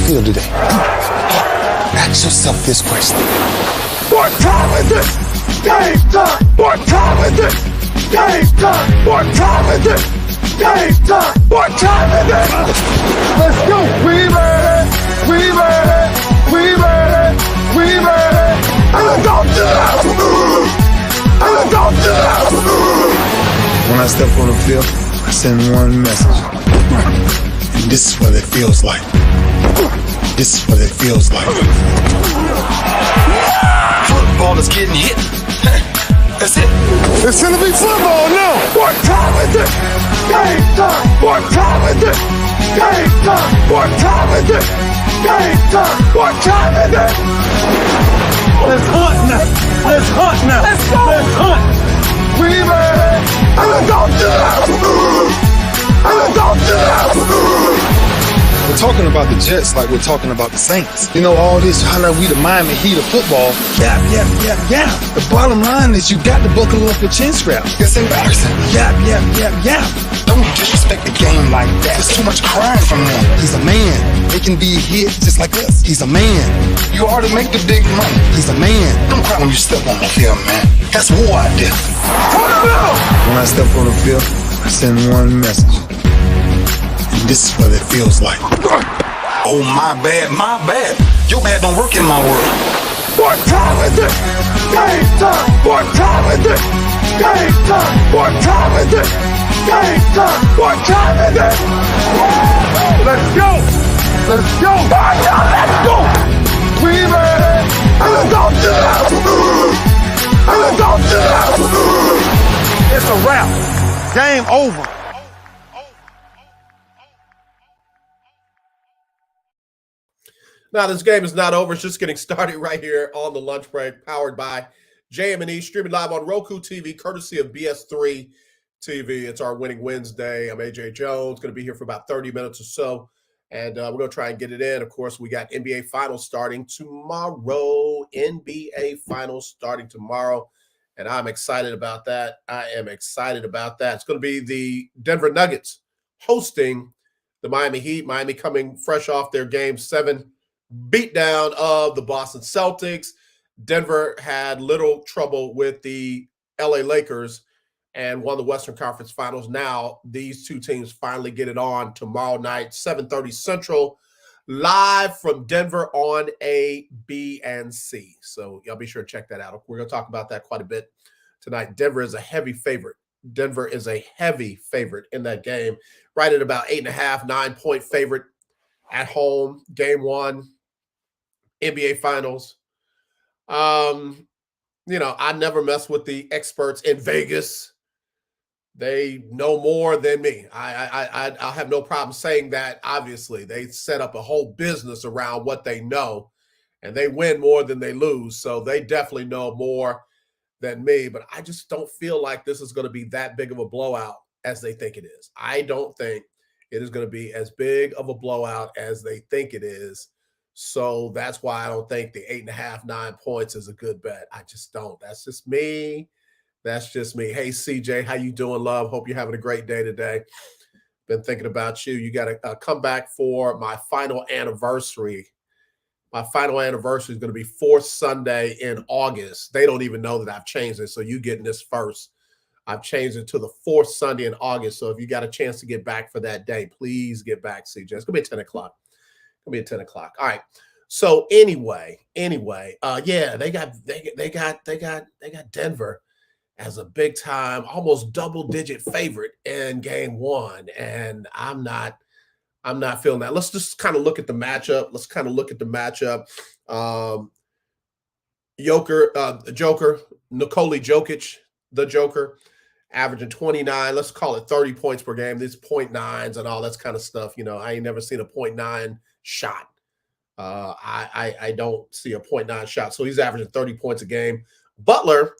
feel today? Ask yourself this question. What time is it? Game time! What time is it? Game time! What time is it? Game time! What time is it? Let's go! We made it! We made it! We made it! We made it! And let's go to the house! And let's go to the house! When I step on the field, I send one message. And this is what it feels like. This is what it feels like. Football is getting hit. That's it. It's gonna be football now. What time is it? Game time. What time is it? Game time. What time is it? Game time. What time is it? Let's hunt now. Let's hunt now. Let's go. Let's hunt. We made it. And let's go to the house. And let's go to the house. We're talking about the Jets like we're talking about the Saints. You know, all this, how like we the Miami Heat of football. Yap, yap, yap, yap. The bottom line is you got to buckle up your chin strap. It's embarrassing. Yap, yap, yap, yap. Don't disrespect the game like that. There's too much crying from them. He's a man. They can be hit just like us. He's a man. You already make the big money. He's a man. Don't cry when you step on the field, man. That's war out there. When I step on the field, I send one message. And this is what it feels like. Oh, my bad, my bad. Your bad don't work in my world. What time is it? Game time. What time is it? Game time. What time is it? Game time. What time is it? Let's go. Let's go. Let's go. We made it. And let's go to the house. And let's go to the house. It's a wrap. Game over. Now, this game is not over. It's just getting started right here on the lunch break, powered by JM&E, streaming live on ROKU TV, courtesy of BS3 TV. It's our Winning Wednesday. I'm AJ Jones, going to be here for about 30 minutes or so, and we're going to try and get it in. Of course, we got NBA Finals starting tomorrow. NBA Finals starting tomorrow, and I'm excited about that. I am excited about that. It's going to be the Denver Nuggets hosting the Miami Heat. Miami coming fresh off their Game 7 beatdown of the Boston Celtics. Denver had little trouble with the LA Lakers and won the Western Conference Finals. Now these two teams finally get it on tomorrow night, 7:30 Central, live from Denver on ABC. So y'all be sure to check that out. We're going to talk about that quite a bit tonight. Denver is a heavy favorite. Denver is a heavy favorite in that game, right at about 8.5, 9-point favorite at home, Game 1. NBA Finals. I never mess with the experts in Vegas. They know more than me. I'll have no problem saying that. Obviously, they set up a whole business around what they know, and they win more than they lose. So they definitely know more than me. But I just don't feel like this is going to be that big of a blowout as they think it is. I don't think it is going to be as big of a blowout as they think it is. So that's why I don't think the 8.5, 9 points is a good bet. I just don't. That's just me. That's just me. Hey, CJ, how you doing, love? Hope you're having a great day today. Been thinking about you. You got to come back for my final anniversary. My final anniversary is going to be 4th Sunday in August. They don't even know that I've changed it, so you getting this first. I've changed it to the 4th Sunday in August. So if you got a chance to get back for that day, please get back, CJ. It's going to be at 10 o'clock. It's going to be at 10 o'clock. All right. So anyway, yeah, they got Denver as a big time, almost double-digit favorite in Game 1. And I'm not feeling that. Let's just kind of look at the matchup. Joker, Nikola Jokic, the Joker, averaging 29, let's call it 30 points per game. These 0.9s and all that kind of stuff. I ain't never seen a 0.9 shot. I don't see a 0.9 shot. So he's averaging 30 points a game.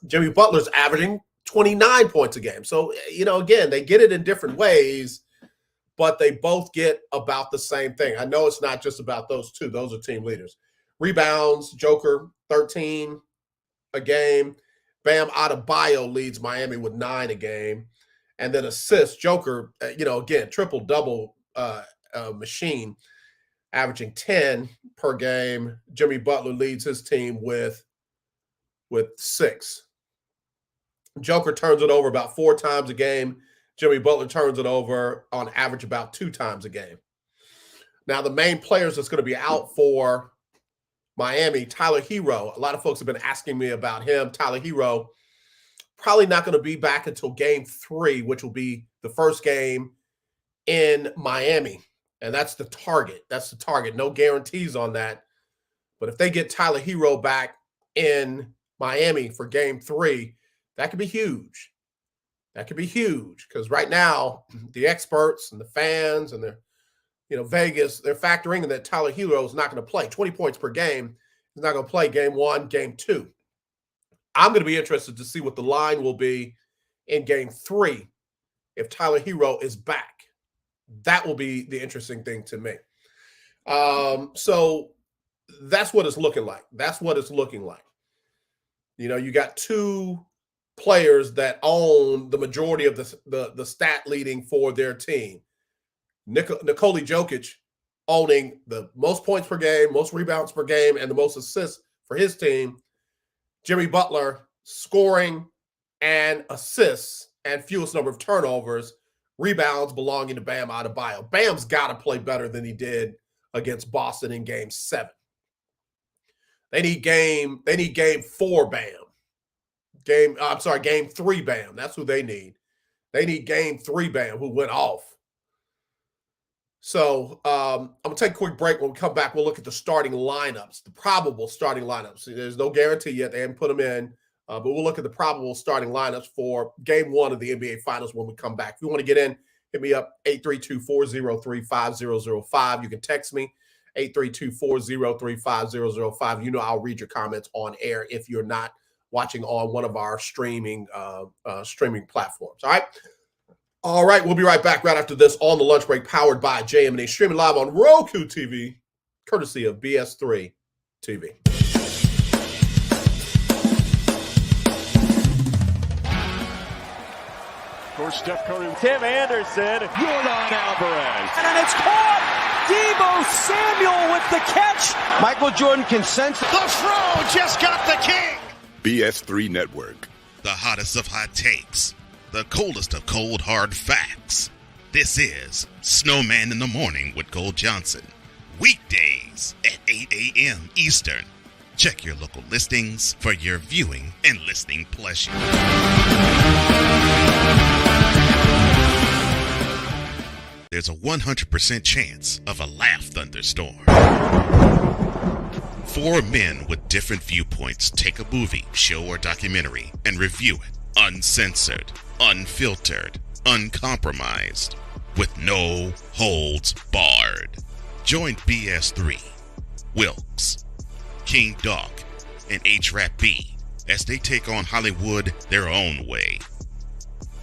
Jimmy Butler's averaging 29 points a game. So, again, they get it in different ways, but they both get about the same thing. I know it's not just about those two. Those are team leaders. Rebounds, Joker, 13 a game. Bam Adebayo leads Miami with 9 a game. And then assists, Joker, again, triple-double machine, averaging 10 per game. Jimmy Butler leads his team with 6. Joker turns it over about 4 times a game. Jimmy Butler turns it over on average about 2 times a game. Now, the main players that's going to be out for Miami, Tyler Hero. A lot of folks have been asking me about him. Tyler Hero probably not going to be back until game 3, which will be the first game in Miami. And that's the target. That's the target. No guarantees on that. But if they get Tyler Hero back in Miami for game 3, that could be huge. That could be huge because right now the experts and the fans and the Vegas, they're factoring in that Tyler Hero is not going to play 20 points per game. He's not going to play game 1, game 2. I'm going to be interested to see what the line will be in game 3 if Tyler Hero is back. That will be the interesting thing to me. So that's what it's looking like. That's what it's looking like. You got 2 players that own the majority of the stat leading for their team. Nikola Jokic owning the most points per game, most rebounds per game, and the most assists for his team. Jimmy Butler scoring and assists and fewest number of turnovers, rebounds belonging to Bam Adebayo. Bam's got to play better than he did against Boston in game 7. They need game 4 Bam. Game 3 Bam. That's who they need. They need game 3 Bam, who went off. So I'm going to take a quick break. When we come back, we'll look at the starting lineups, the probable starting lineups. There's no guarantee yet. They haven't put them in. But we'll look at the probable starting lineups for game 1 of the NBA Finals when we come back. If you want to get in, hit me up, 832-403-5005. You can text me, 832-403-5005. You know I'll read your comments on air if you're not watching on one of our streaming platforms. All right, we'll be right back right after this on the lunch break, powered by JM&E, streaming live on Roku TV, courtesy of BS3 TV. Of course, Steph Curry, Tim Anderson, Jordan Alvarez, and it's caught. Debo Samuel with the catch. Michael Jordan can sense. the Fro just got the king. BS3 Network. The hottest of hot takes. The coldest of cold, hard facts. This is Snowman in the Morning with Gold Johnson. Weekdays at 8 a.m. Eastern. Check your local listings for your viewing and listening pleasure. There's a 100% chance of a laugh thunderstorm. 4 men with different viewpoints take a movie, show, or documentary and review it uncensored, unfiltered, uncompromised, with no holds barred. Join BS3, Wilkes, King Doc, and H-Rap B as they take on Hollywood their own way.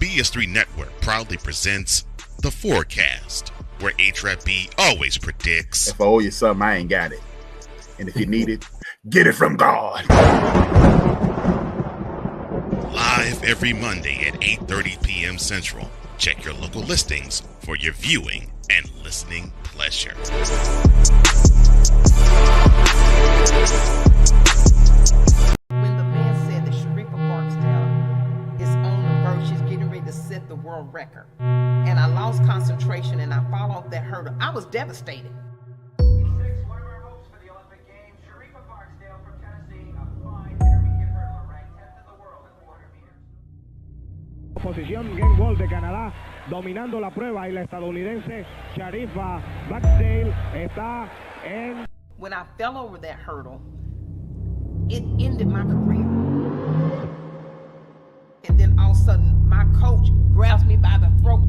BS3 Network proudly presents The Forecast, where H-Rap B always predicts, If I owe you something, I ain't got it. And if you need it, get it from God. live every Monday at 8:30 p.m. Central. Check your local listings for your viewing and listening pleasure. When the man said that Sharifa Barksdale is on the verge, she's getting ready to set the world record. And I lost concentration and I followed that hurdle. I was devastated. One of our hopes for the Olympic Games, Sharifa Barksdale from Tennessee, a fine intermediate hurdler, ranked 10th in the world at 400 meters. Posición game ball de Canadá, dominando la prueba, y la estadounidense Sharifa Barksdale está en. When I fell over that hurdle, it ended my career. And then all of a sudden, my coach grabs me by the throat.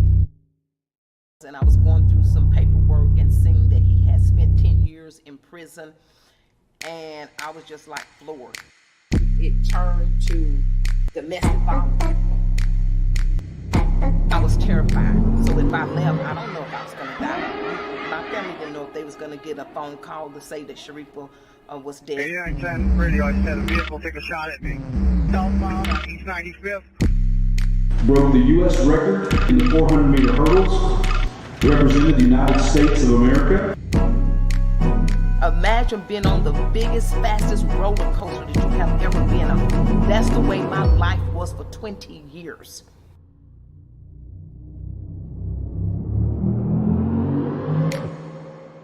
And I was going through some paperwork and seeing that he had spent 10 years in prison. And I was just like floored. It turned to domestic violence. I was terrified. So if I left, I don't know if I was going to die. My family didn't know if they was going to get a phone call to say that Sharifa was dead. Yeah, in San Radio, I said a vehicle took a shot at me. Southbound on East 95th. Broke the U.S. record in the 400-meter hurdles. Represented the United States of America. Imagine being on the biggest, fastest roller coaster that you have ever been on. That's the way my life was for 20 years.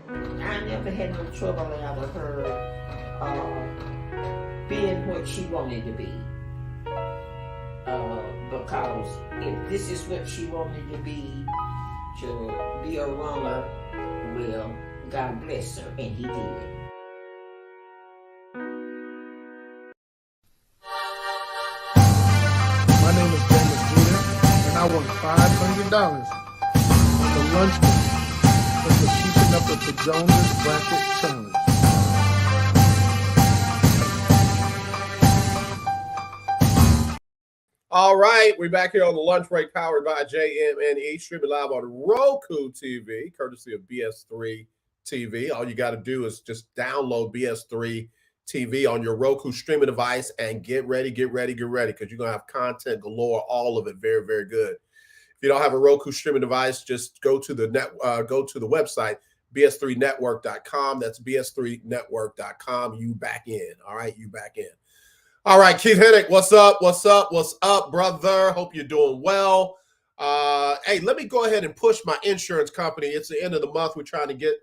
I never had no trouble out of her being what she wanted to be. Because if this is what she wanted to be a runner, well, God bless her, and he did. My name is JM&E, and I won $500 on the lunch break for keeping up with the Jonas Bracket Challenge. All right, we're back here on the lunch break, powered by JM&E, streaming live on Roku TV, courtesy of BS3 TV. All you got to do is just download BS3 TV on your Roku streaming device and get ready, because you're going to have content galore, all of it very, very good. If you don't have a Roku streaming device, just go to the website, bs3network.com. That's bs3network.com. You back in. All right, you back in. All right, Keith Hennick, what's up, brother? Hope you're doing well. Hey, let me go ahead and push my insurance company. It's the end of the month. We're trying to get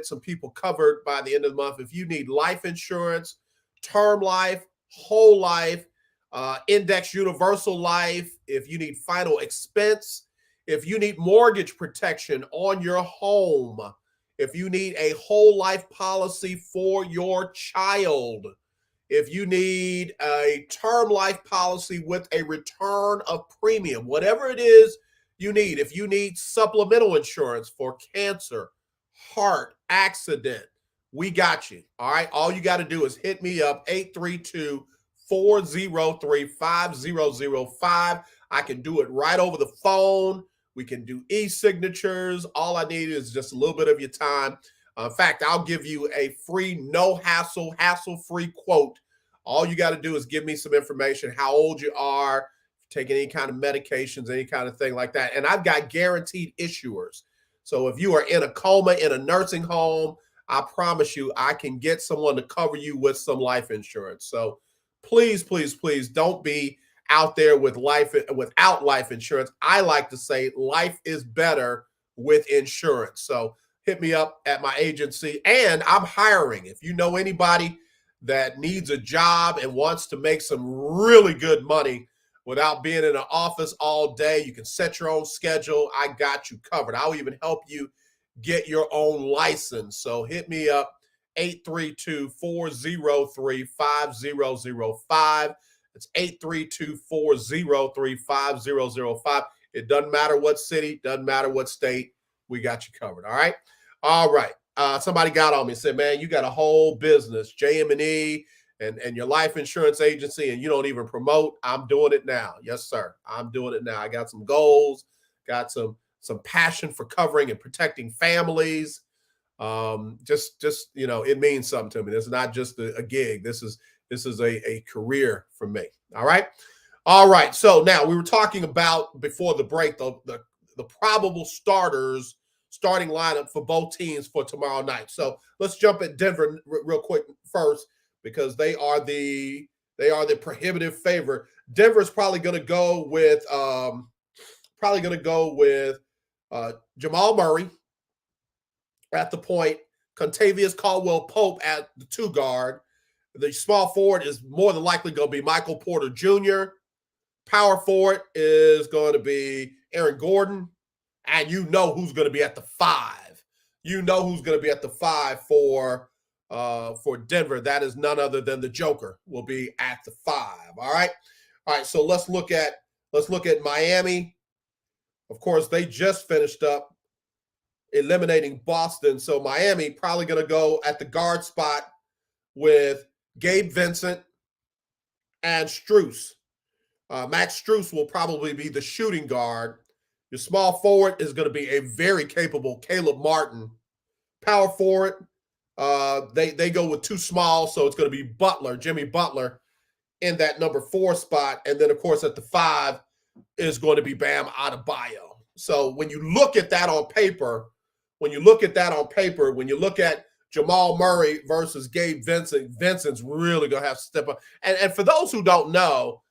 some people covered by the end of the month. If you need life insurance, term life, whole life, index universal life, if you need final expense, if you need mortgage protection on your home, if you need a whole life policy for your child, if you need a term life policy with a return of premium, whatever it is you need, if you need supplemental insurance for cancer, heart, accident, we got you. All right. All you got to do is hit me up, 832-403-5005. I can do it right over the phone. We can do e-signatures. All I need is just a little bit of your time. In fact, I'll give you a free, no hassle, hassle-free quote. All you got to do is give me some information, how old you are, taking any kind of medications, any kind of thing like that. And I've got guaranteed issuers. So if you are in a coma in a nursing home, I promise you I can get someone to cover you with some life insurance. So please, please, please don't be out there without life insurance. I like to say life is better with insurance. So hit me up at my agency, and I'm hiring. If you know anybody that needs a job and wants to make some really good money without being in an office all day, you can set your own schedule. I got you covered. I'll even help you get your own license. So hit me up, 832-403-5005. It's 832-403-5005. It doesn't matter what city, doesn't matter what state, we got you covered. All right. All right. Somebody got on me and said, man, you got a whole business, JM&E and your life insurance agency, and you don't even promote. I'm doing it now. Yes, sir. I'm doing it now. I got some goals, got some passion for covering and protecting families. It means something to me. This is not just a gig. This is a career for me. All right. All right. So now we were talking about before the break, the probable starting lineup for both teams for tomorrow night. So let's jump at Denver real quick first, because they are the prohibitive favorite. Denver's probably going to go with Jamal Murray at the point, Contavious Caldwell-Pope at the 2 guard. The small forward is more than likely going to be Michael Porter Jr. Power forward is going to be Aaron Gordon. And you know who's going to be at the 5. You know who's going to be at the 5 for Denver. That is none other than the Joker will be at the 5. All right. All right. So let's look at Miami. Of course, they just finished up eliminating Boston. So Miami probably going to go at the guard spot with Gabe Vincent and Strus. Max Strus will probably be the shooting guard. Your small forward is going to be a very capable Caleb Martin. Power forward, they go with 2 small, so it's going to be Jimmy Butler, in that number 4 spot. And then, of course, at the 5 is going to be Bam Adebayo. So when you look at that on paper, when you look at Jamal Murray versus Gabe Vincent. Vincent's really going to have to step up. And for those who don't know,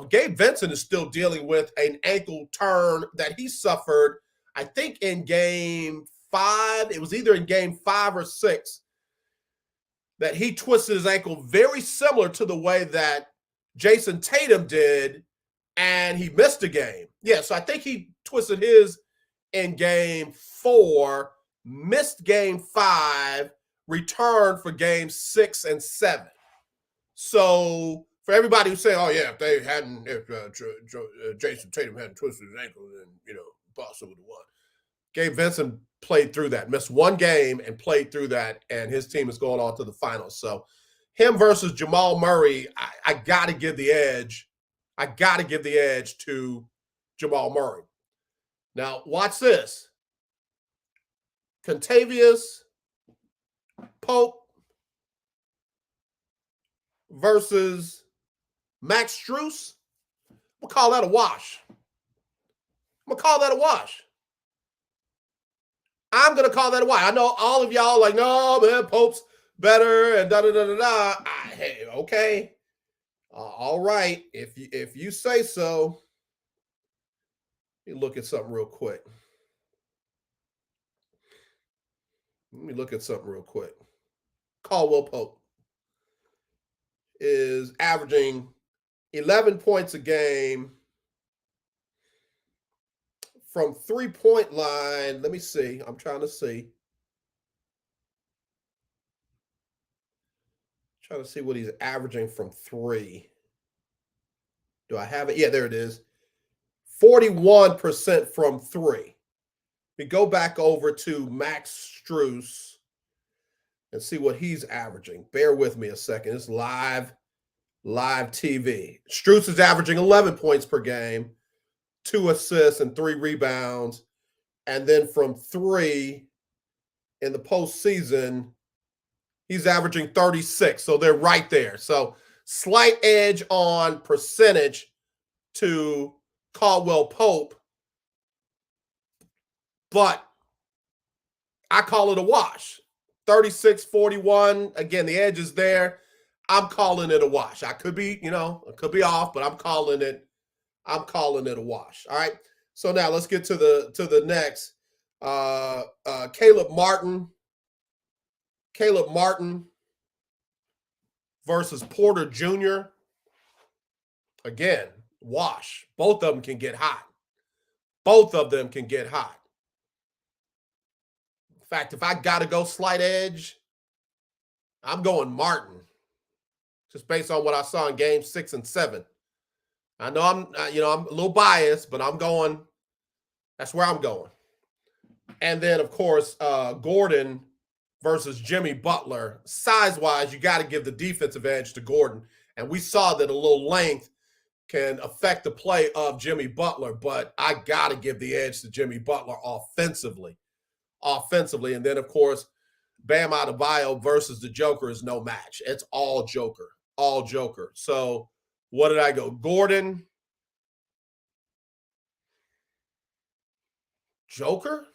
Gabe Vincent is still dealing with an ankle turn that he suffered, I think, in game 5. It was either in game 5 or 6 that he twisted his ankle, very similar to the way that Jason Tatum did, and he missed a game. Yeah, so I think he twisted his in game 4, missed game 5, returned for game 6 and 7. So for everybody who's saying, "Oh yeah, if Jason Tatum hadn't twisted his ankle, then Boston would have won." Gabe Vincent played through that, missed one game and played through that, and his team is going on to the finals. So him versus Jamal Murray, I got to give the edge. I got to give the edge to Jamal Murray. Now, watch this. Contavious Pope versus Max Strus. I'm going to call that a wash. I'm going to call that a wash. I know all of y'all like, no, man, Pope's better and da-da-da-da-da. Hey, okay. All right. If you say so. Let me look at something real quick. Caldwell Pope is averaging 11 points a game from 3-point line. Let me see. I'm trying to see. Trying to see what he's averaging from 3. Do I have it? Yeah, there it is. 41% from 3. We go back over to Max Strus and see what he's averaging. Bear with me a second. It's live TV. Strus is averaging 11 points per game, 2 assists and 3 rebounds. And then from 3 in the postseason, he's averaging 36. So they're right there. So slight edge on percentage to Caldwell Pope, but I call it a wash. 36-41. Again, the edge is there. I'm calling it a wash. I could be, it could be off, but I'm calling it a wash. All right. So now let's get to the next. Caleb Martin versus Porter Jr. Again, wash. Both of them can get hot. In fact, if I got to go slight edge, I'm going Martin. Just based on what I saw in game 6 and 7. I know I'm a little biased, but that's where I'm going. And then, of course, Gordon versus Jimmy Butler. Size-wise, you got to give the defensive edge to Gordon. And we saw that a little length can affect the play of Jimmy Butler, but I got to give the edge to Jimmy Butler offensively. And then, of course, Bam Adebayo versus the Joker is no match. It's all Joker. So what did I go? Gordon, Joker,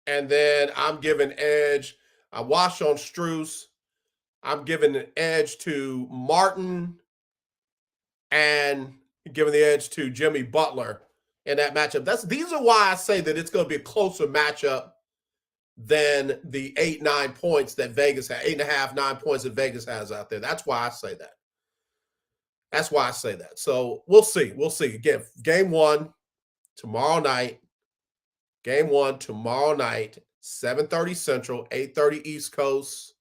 and then I'm giving edge. I washed on Strus. I'm giving an edge to Martin and giving the edge to Jimmy Butler in that matchup. These are why I say that it's going to be a closer matchup than the 8-9 points that Vegas had, 8.5, 9 points that Vegas has out there. That's why I say that. So we'll see. Again, game 1 tomorrow night. 7:30 Central, 8:30 East Coast,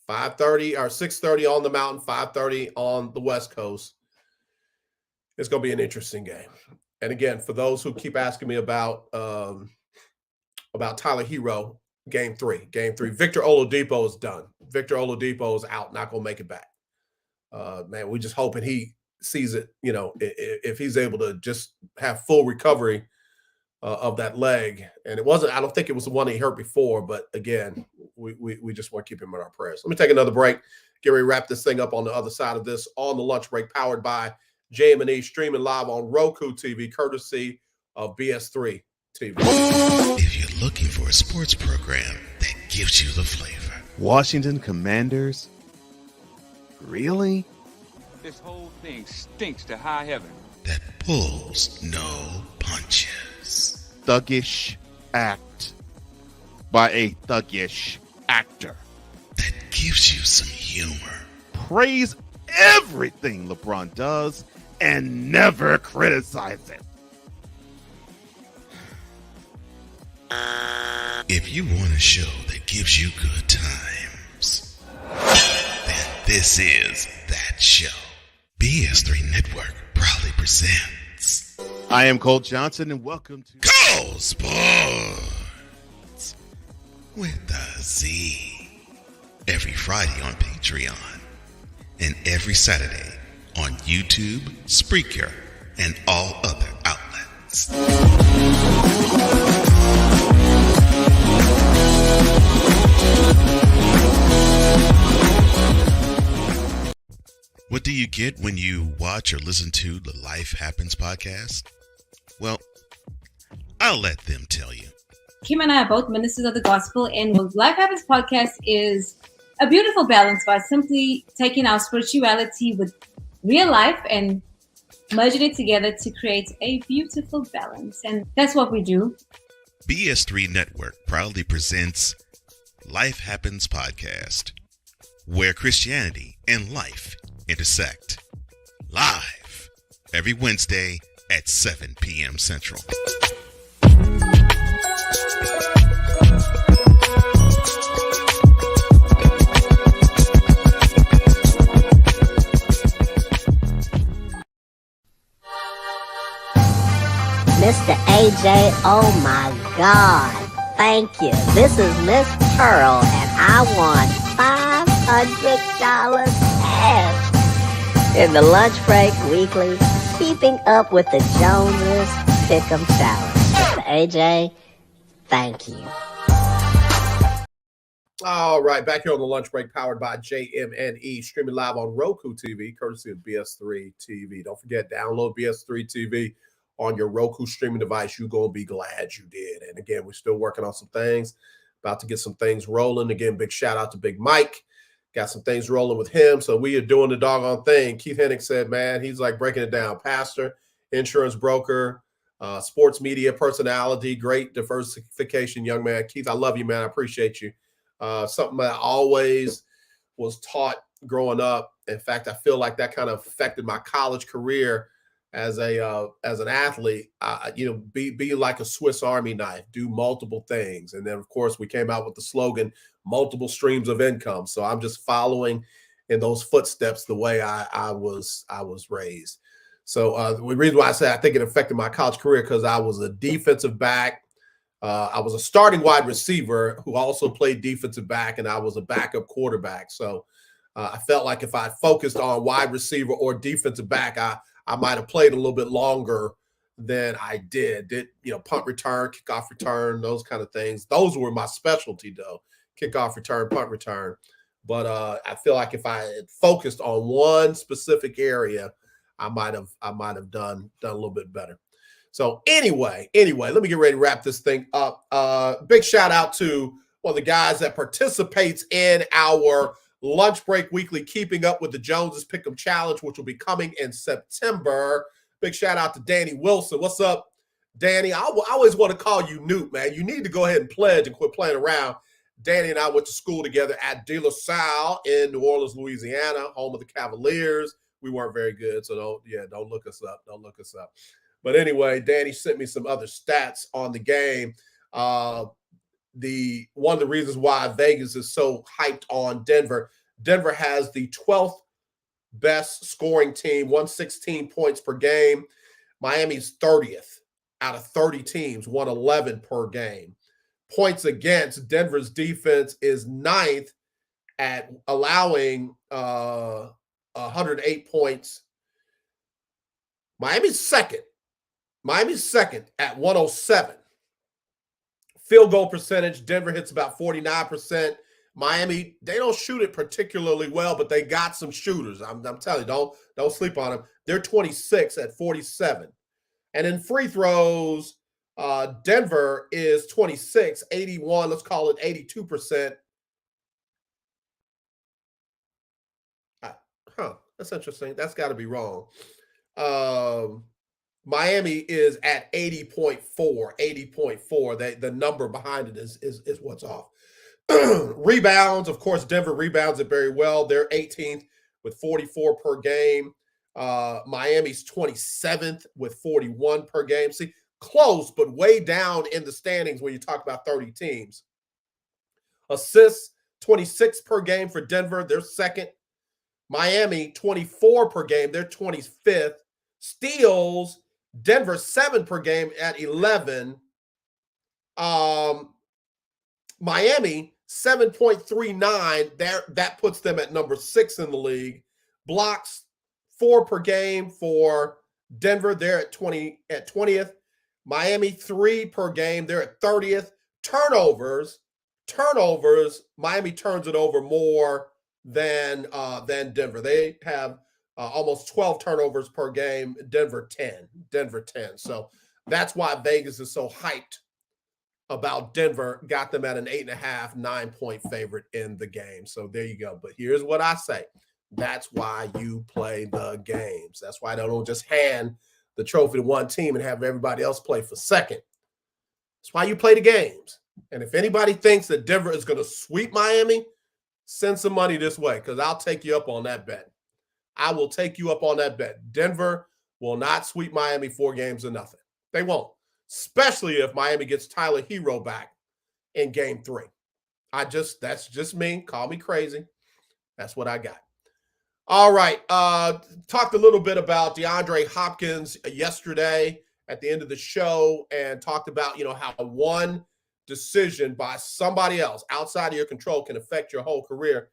5:30 or 6:30 on the Mountain, 5:30 on the West Coast. It's going to be an interesting game. And again, for those who keep asking me about Tyler Hero, game 3. Victor Oladipo is done. Victor Oladipo is out, not going to make it back. Man, we're just hoping he sees it, if he's able to just have full recovery of that leg. And I don't think it was the one he hurt before, but again, we just want to keep him in our prayers. Let me take another break. Get ready to wrap this thing up on the other side of this on the lunch break, powered by JM&E, streaming live on ROKU TV, courtesy of BS3 TV. If you're looking for a sports program gives you the flavor. Washington Commanders? Really? This whole thing stinks to high heaven. That pulls no punches. Thuggish act by a thuggish actor. That gives you some humor. Praise everything LeBron does and never criticize it. If you want a show that gives you good times, then this is that show. BS3 Network proudly presents. I am Cole Johnson, and welcome to Cole Sports with a Z. Every Friday on Patreon, and every Saturday on YouTube, Spreaker, and all other outlets. What do you get when you watch or listen to the Life Happens podcast? Well, I'll let them tell you. Kim and I are both ministers of the gospel, and what Life Happens podcast is a beautiful balance by simply taking our spirituality with real life and merging it together to create a beautiful balance. And that's what we do. BS3 Network proudly presents Life Happens podcast, where Christianity and life intersect. Live every Wednesday at 7 p.m. Central. Mr. AJ, oh my God, thank you. This is Miss Pearl, and I won $500 cash in the Lunch Break Weekly Keeping Up with the Joneses Pick'em Challenge. Mr. AJ, thank you. All right, back here on the Lunch Break, powered by JM&E, streaming live on Roku TV, courtesy of BS3 TV. Don't forget, download BS3 TV on your Roku streaming device. You're going to be glad you did. And again, we're still working on some things, about to get some things rolling. Again, big shout out to Big Mike. Got some things rolling with him. So we are doing the doggone thing. Keith Hennig said, man, he's like breaking it down. Pastor, insurance broker, sports media personality, great diversification, young man. Keith, I love you, man. I appreciate you. Something that I always was taught growing up. In fact, I feel like that kind of affected my college career as an athlete. Be like a Swiss Army knife, do multiple things. And then of course we came out with the slogan, multiple streams of income. So I'm just following in those footsteps the way I was raised. So the reason why I say I think it affected my college career, because I was a defensive back. I was a starting wide receiver who also played defensive back, and I was a backup quarterback. So I felt like if I focused on wide receiver or defensive back, I might have played a little bit longer than I did. Punt return, kickoff return, those kind of things. Those were my specialty, though, kickoff return, punt return. But I feel like if I had focused on one specific area, I might have done a little bit better. So anyway, let me get ready to wrap this thing up. Big shout out to one of the guys that participates in our Lunch Break Weekly Keeping Up with the Joneses Pick'em Challenge, which will be coming in September. Big shout out to Danny Wilson. What's up, Danny? I always want to call you Newt, man. You need to go ahead and pledge and quit playing around. Danny and I went to school together at De La Salle in New Orleans, Louisiana, home of the Cavaliers. We weren't very good, so don't look us up. Don't look us up. But anyway, Danny sent me some other stats on the game. One of the reasons why Vegas is so hyped on Denver. Denver has the 12th best scoring team, 116 points per game. Miami's 30th out of 30 teams, 111 per game. Points against, Denver's defense is 9th at allowing 108 points. Miami's second at 107. Field goal percentage, Denver hits about 49%. Miami, they don't shoot it particularly well, but they got some shooters. I'm telling you, don't sleep on them. They're 26 at 47. And in free throws, Denver is 26, 81. Let's call it 82%. That's interesting. That's got to be wrong. Miami is at 80.4, 80.4. The number behind it is what's off. Rebounds, of course, Denver rebounds it very well. They're 18th with 44 per game. Miami's 27th with 41 per game. See, close, but way down in the standings when you talk about 30 teams. Assists, 26 per game for Denver. They're second. Miami, 24 per game. They're 25th. Steals, Denver 7 per game at 11. Miami 7.39. That puts them at number 6 in the league. Blocks 4 per game for Denver. They're at 20th. Miami 3 per game. They're at 30th. Turnovers. Miami turns it over more than Denver. They have almost 12 turnovers per game. Denver 10. So that's why Vegas is so hyped about Denver. Got them at an 8.5, 9-point favorite in the game. So there you go. But here's what I say. That's why you play the games. That's why they don't just hand the trophy to one team and have everybody else play for second. That's why you play the games. And if anybody thinks that Denver is going to sweep Miami, send some money this way because I'll take you up on that bet. I will take you up on that bet. Denver will not sweep Miami 4-0. They won't, especially if Miami gets Tyler Hero back in game 3. That's just me. Call me crazy. That's what I got. All right. Talked a little bit about DeAndre Hopkins yesterday at the end of the show and talked about, how one decision by somebody else outside of your control can affect your whole career.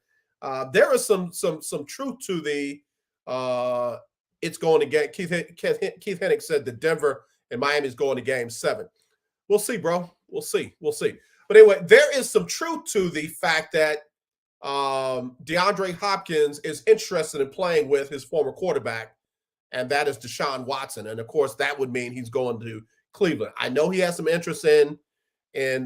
There is some truth to the it's going to get Keith Hennig said that Denver and Miami is going to game 7. We'll see, bro. We'll see. But anyway, there is some truth to the fact that DeAndre Hopkins is interested in playing with his former quarterback, and that is Deshaun Watson. And of course, that would mean he's going to Cleveland. I know he has some interest in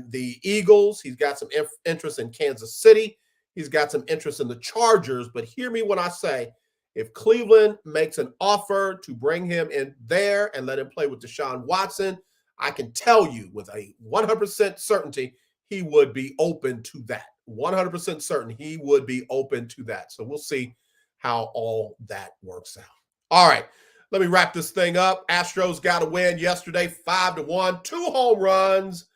the Eagles. He's got some interest in Kansas City. He's got some interest in the Chargers. But hear me when I say, if Cleveland makes an offer to bring him in there and let him play with Deshaun Watson, I can tell you with a 100% certainty he would be open to that. 100% certain he would be open to that. So we'll see how all that works out. All right, let me wrap this thing up. Astros got a win yesterday, 5-1, 2 home runs.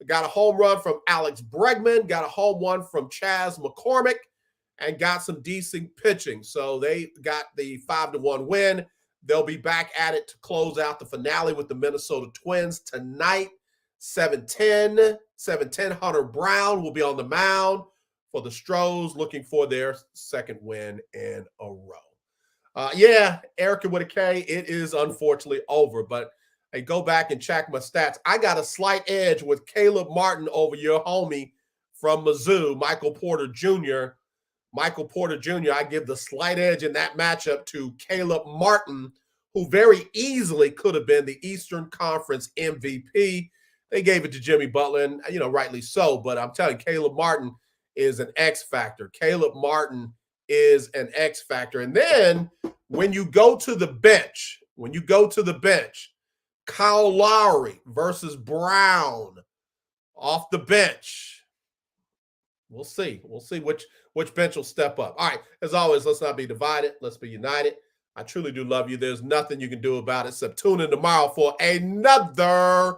Got a home run from Alex Bregman, got a home run from Chas McCormick, and got some decent pitching. So they got the 5-1 win. They'll be back at it to close out the finale with the Minnesota Twins tonight, 7:10. 7:10, Hunter Brown will be on the mound for the Stros, looking for their second win in a row. Erica with a K, it is unfortunately over, but I go back and check my stats. I got a slight edge with Caleb Martin over your homie from Mizzou, Michael Porter Jr. I give the slight edge in that matchup to Caleb Martin, who very easily could have been the Eastern Conference MVP. They gave it to Jimmy Butler, and, rightly so. But I'm telling you, Caleb Martin is an X factor. And then when you go to the bench, Kyle Lowry versus Brown off the bench. We'll see. We'll see which bench will step up. All right. As always, let's not be divided. Let's be united. I truly do love you. There's nothing you can do about it except tune in tomorrow for another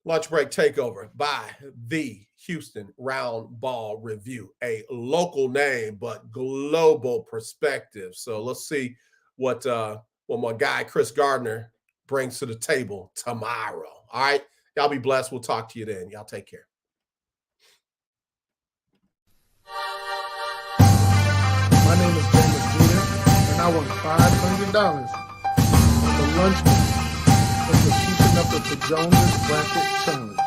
Lunch Break Takeover by the Houston Round Ball Review, a local name but global perspective. So let's see what my guy Chris Gardner brings to the table tomorrow. All right, y'all be blessed. We'll talk to you then. Y'all take care. My name is JM&E, and I won $500 on the Lunch Break from the Keeping Up with the Joneses Bracket Challenge.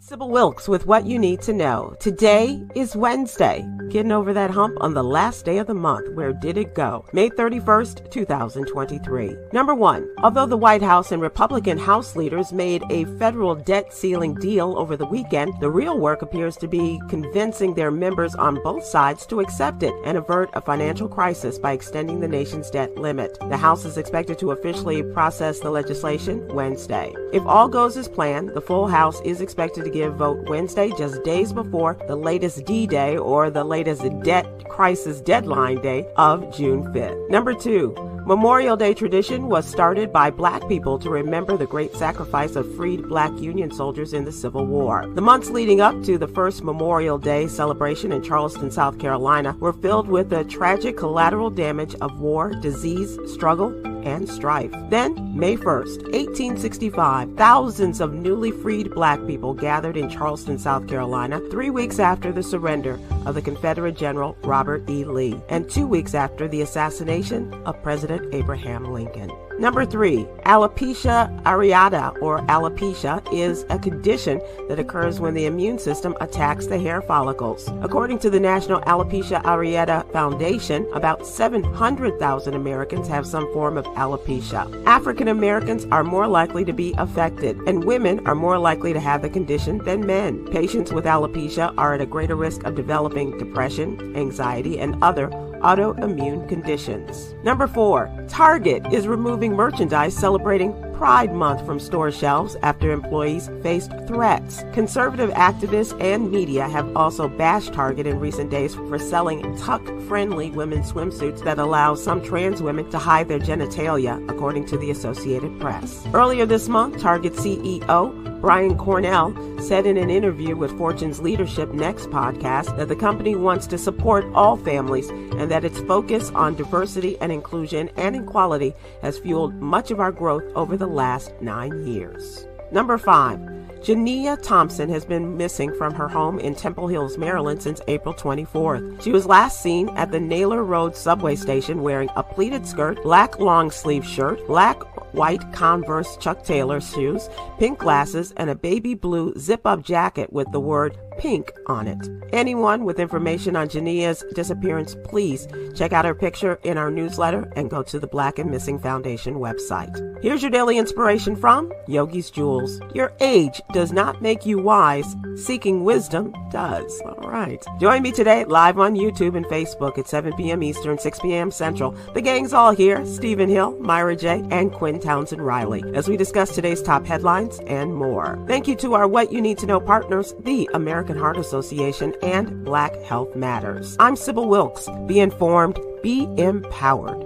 Sybil Wilkes with what you need to know. Today is Wednesday. Getting over that hump on the last day of the month. Where did it go? May 31st, 2023. Number 1. Although the White House and Republican House leaders made a federal debt ceiling deal over the weekend, the real work appears to be convincing their members on both sides to accept it and avert a financial crisis by extending the nation's debt limit. The House is expected to officially process the legislation Wednesday. If all goes as planned, the full House is expected to give vote Wednesday, just days before the latest D-Day or the latest debt crisis deadline day of June 5th. Number 2. Memorial Day tradition was started by Black people to remember the great sacrifice of freed Black Union soldiers in the Civil War. The months leading up to the first Memorial Day celebration in Charleston, South Carolina, were filled with the tragic collateral damage of war, disease, struggle, and strife. Then, May 1st, 1865, thousands of newly freed Black people gathered in Charleston, South Carolina, 3 weeks after the surrender of the Confederate General Robert E. Lee, and 2 weeks after the assassination of President Abraham Lincoln. Number 3, alopecia areata, or alopecia, is a condition that occurs when the immune system attacks the hair follicles. According to the National Alopecia Areata Foundation, about 700,000 Americans have some form of alopecia. African Americans are more likely to be affected, and women are more likely to have the condition than men. Patients with alopecia are at a greater risk of developing depression, anxiety, and other autoimmune conditions. Number 4, Target is removing merchandise celebrating Pride Month from store shelves after employees faced threats. Conservative activists and media have also bashed Target in recent days for selling tuck-friendly women's swimsuits that allow some trans women to hide their genitalia, according to the Associated Press. Earlier this month, Target CEO Brian Cornell said in an interview with Fortune's Leadership Next podcast that the company wants to support all families and that its focus on diversity and inclusion and equality has fueled much of our growth over the last 9 years. Number 5. Jania Thompson has been missing from her home in Temple Hills, Maryland since April 24th. She was last seen at the Naylor Road subway station wearing a pleated skirt, black long-sleeve shirt, black white Converse Chuck Taylor shoes, pink glasses, and a baby blue zip-up jacket with the word pink on it. Anyone with information on Jania's disappearance, please check out her picture in our newsletter and go to the Black and Missing Foundation website. Here's your daily inspiration from Yogi's Jewels. Your age does not make you wise. Seeking wisdom does. All right. Join me today live on YouTube and Facebook at 7 p.m. Eastern, 6 p.m. Central. The gang's all here. Stephen Hill, Myra J., and Quinn Townsend Riley as we discuss today's top headlines and more. Thank you to our What You Need to Know partners, the American Heart Association and Black Health Matters. I'm Sybil Wilkes. Be informed, be empowered.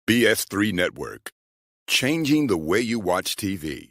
BS3 Network, changing the way you watch TV.